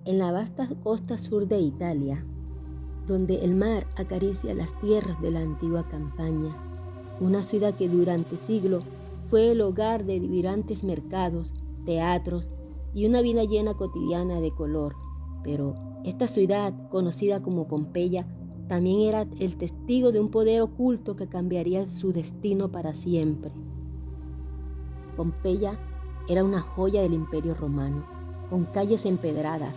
En la vasta costa sur de Italia, donde el mar acaricia las tierras de la antigua Campania, una ciudad que durante siglos fue el hogar de vibrantes mercados, teatros y una vida llena cotidiana de color. Pero esta ciudad, conocida como Pompeya, también era el testigo de un poder oculto que cambiaría su destino para siempre. Pompeya era una joya del Imperio Romano, con calles empedradas,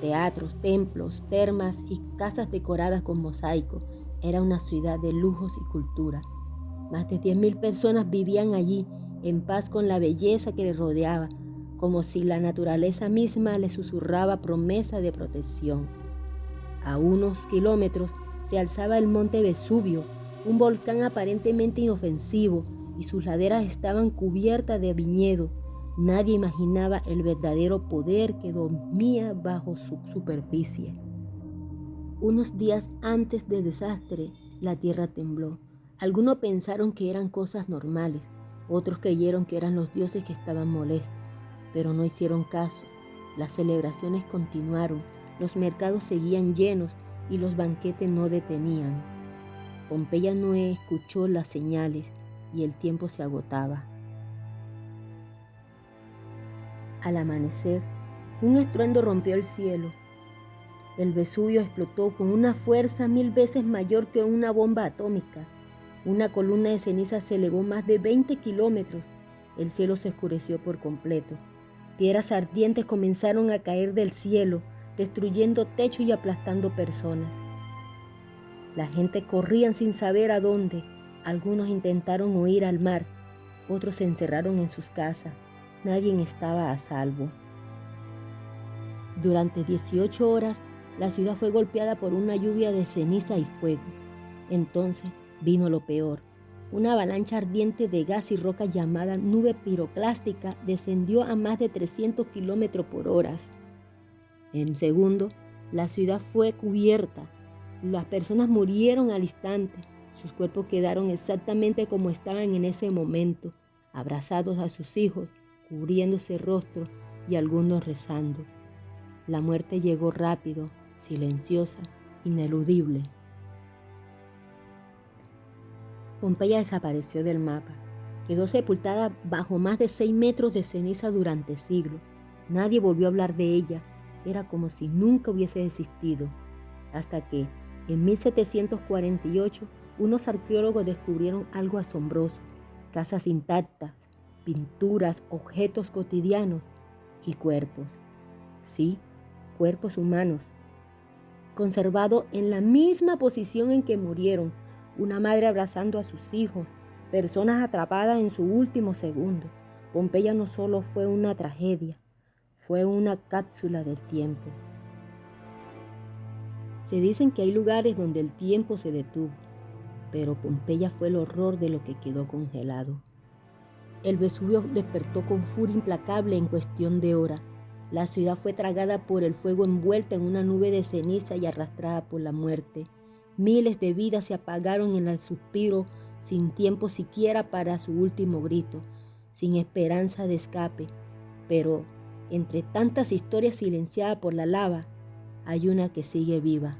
teatros, templos, termas y casas decoradas con mosaicos. Era una ciudad de lujos y cultura. Más de 10.000 personas vivían allí, en paz con la belleza que les rodeaba, como si la naturaleza misma les susurraba promesa de protección. A unos kilómetros se alzaba el monte Vesubio, un volcán aparentemente inofensivo, y sus laderas estaban cubiertas de viñedo. Nadie imaginaba el verdadero poder que dormía bajo su superficie. Unos días antes del desastre, la tierra tembló. Algunos pensaron que eran cosas normales, otros creyeron que eran los dioses que estaban molestos, pero no hicieron caso. Las celebraciones continuaron, los mercados seguían llenos y los banquetes no detenían. Pompeya no escuchó las señales y el tiempo se agotaba. Al amanecer, un estruendo rompió el cielo. El Vesubio explotó con una fuerza 1000 veces mayor que una bomba atómica. Una columna de ceniza se elevó más de 20 kilómetros. El cielo se oscureció por completo. Piedras ardientes comenzaron a caer del cielo, destruyendo techos y aplastando personas. La gente corría sin saber a dónde. Algunos intentaron huir al mar, otros se encerraron en sus casas. Nadie estaba a salvo. Durante 18 horas, la ciudad fue golpeada por una lluvia de ceniza y fuego. Entonces vino lo peor. Una avalancha ardiente de gas y roca llamada nube piroclástica descendió a más de 300 kilómetros por hora. En un segundo, la ciudad fue cubierta. Las personas murieron al instante. Sus cuerpos quedaron exactamente como estaban en ese momento, abrazados a sus hijos, cubriéndose rostros y algunos rezando. La muerte llegó rápido, silenciosa, ineludible. Pompeya desapareció del mapa. Quedó sepultada bajo más de 6 metros de ceniza durante siglos. Nadie volvió a hablar de ella. Era como si nunca hubiese existido. Hasta que, en 1748, unos arqueólogos descubrieron algo asombroso. Casas intactas, pinturas, objetos cotidianos y cuerpos. Sí, cuerpos humanos, conservados en la misma posición en que murieron. Una madre abrazando a sus hijos, personas atrapadas en su último segundo. Pompeya no solo fue una tragedia, fue una cápsula del tiempo. Se dicen que hay lugares donde el tiempo se detuvo, pero Pompeya fue el horror de lo que quedó congelado. El Vesubio despertó con furia implacable en cuestión de horas. La ciudad fue tragada por el fuego, envuelta en una nube de ceniza y arrastrada por la muerte. Miles de vidas se apagaron en el suspiro, sin tiempo siquiera para su último grito, sin esperanza de escape. Pero entre tantas historias silenciadas por la lava, hay una que sigue viva.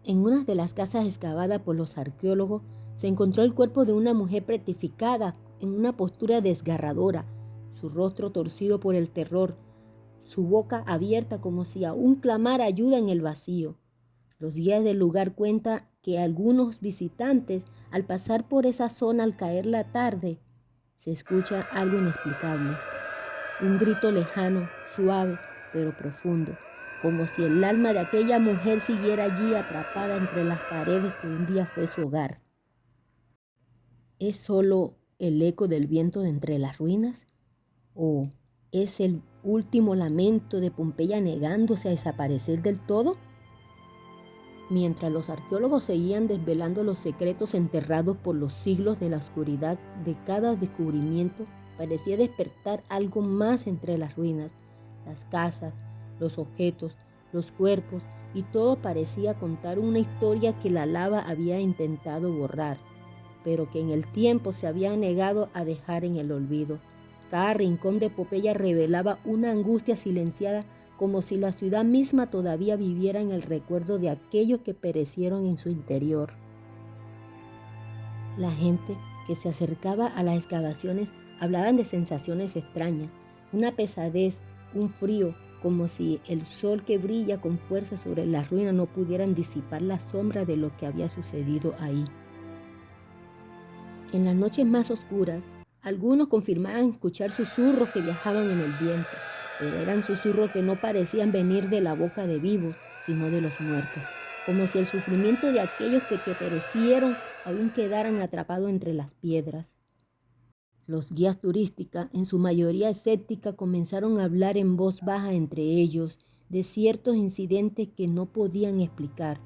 En una de las casas excavadas por los arqueólogos se encontró el cuerpo de una mujer petrificada en una postura desgarradora, su rostro torcido por el terror, su boca abierta como si aún clamara ayuda en el vacío. Los guías del lugar cuentan que algunos visitantes, al pasar por esa zona al caer la tarde, se escucha algo inexplicable. Un grito lejano, suave, pero profundo, como si el alma de aquella mujer siguiera allí atrapada entre las paredes que un día fue su hogar. ¿Es solo el eco del viento de entre las ruinas? ¿O es el último lamento de Pompeya negándose a desaparecer del todo? Mientras los arqueólogos seguían desvelando los secretos enterrados por los siglos de la oscuridad de cada descubrimiento, parecía despertar algo más entre las ruinas, las casas, los objetos, los cuerpos, y todo parecía contar una historia que la lava había intentado borrar, pero que en el tiempo se había negado a dejar en el olvido. Cada rincón de Pompeya revelaba una angustia silenciada como si la ciudad misma todavía viviera en el recuerdo de aquellos que perecieron en su interior. La gente que se acercaba a las excavaciones hablaban de sensaciones extrañas, una pesadez, un frío, como si el sol que brilla con fuerza sobre las ruinas no pudieran disipar la sombra de lo que había sucedido ahí. En las noches más oscuras, algunos confirmaban escuchar susurros que viajaban en el viento, pero eran susurros que no parecían venir de la boca de vivos, sino de los muertos, como si el sufrimiento de aquellos que perecieron aún quedaran atrapados entre las piedras. Los guías turísticos, en su mayoría escéptica, comenzaron a hablar en voz baja entre ellos de ciertos incidentes que no podían explicar.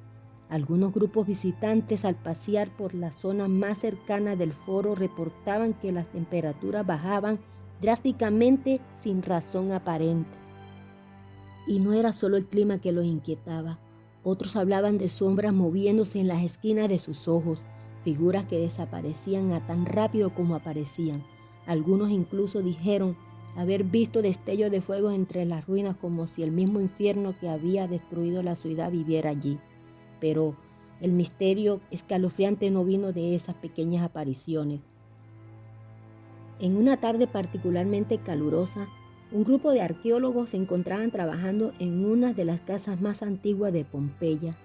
Algunos grupos visitantes, al pasear por la zona más cercana del foro, reportaban que las temperaturas bajaban drásticamente sin razón aparente. Y no era solo el clima que los inquietaba. Otros hablaban de sombras moviéndose en las esquinas de sus ojos, figuras que desaparecían tan rápido como aparecían. Algunos incluso dijeron haber visto destellos de fuego entre las ruinas, como si el mismo infierno que había destruido la ciudad viviera allí. Pero el misterio escalofriante no vino de esas pequeñas apariciones. En una tarde particularmente calurosa, un grupo de arqueólogos se encontraban trabajando en una de las casas más antiguas de Pompeya.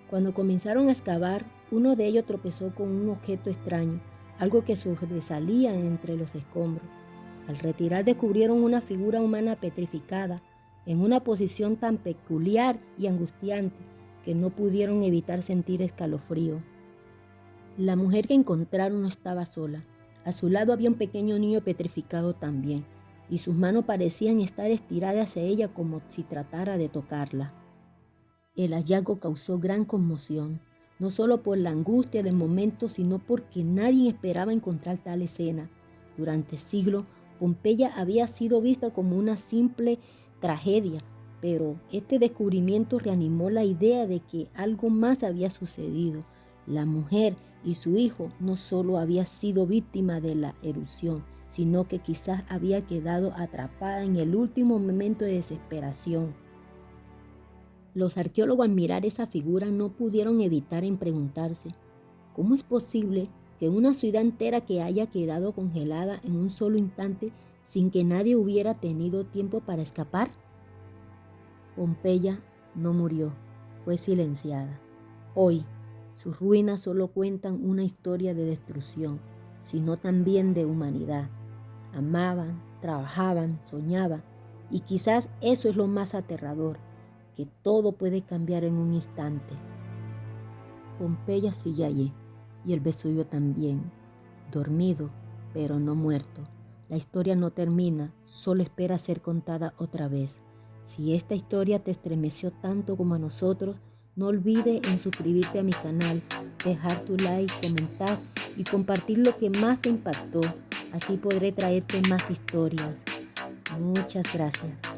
Cuando comenzaron a excavar, uno de ellos tropezó con un objeto extraño, algo que sobresalía entre los escombros. Al retirar descubrieron una figura humana petrificada, en una posición tan peculiar y angustiante que no pudieron evitar sentir escalofrío. La mujer que encontraron no estaba sola. A su lado había un pequeño niño petrificado también, y sus manos parecían estar estiradas hacia ella como si tratara de tocarla. El hallazgo causó gran conmoción, no solo por la angustia del momento, sino porque nadie esperaba encontrar tal escena. Durante siglos, Pompeya había sido vista como una simple tragedia, pero este descubrimiento reanimó la idea de que algo más había sucedido. La mujer y su hijo no solo habían sido víctimas de la erupción, sino que quizás había quedado atrapada en el último momento de desesperación. Los arqueólogos, al mirar esa figura, no pudieron evitar en preguntarse, ¿cómo es posible que una ciudad entera que haya quedado congelada en un solo instante sin que nadie hubiera tenido tiempo para escapar? Pompeya no murió, fue silenciada. Hoy, sus ruinas solo cuentan una historia de destrucción, sino también de humanidad. Amaban, trabajaban, soñaban, y quizás eso es lo más aterrador, que todo puede cambiar en un instante. Pompeya sigue allí, y el Vesubio también, dormido, pero no muerto. La historia no termina, solo espera ser contada otra vez. Si esta historia te estremeció tanto como a nosotros, no olvides en suscribirte a mi canal, dejar tu like, comentar y compartir lo que más te impactó. Así podré traerte más historias. Muchas gracias.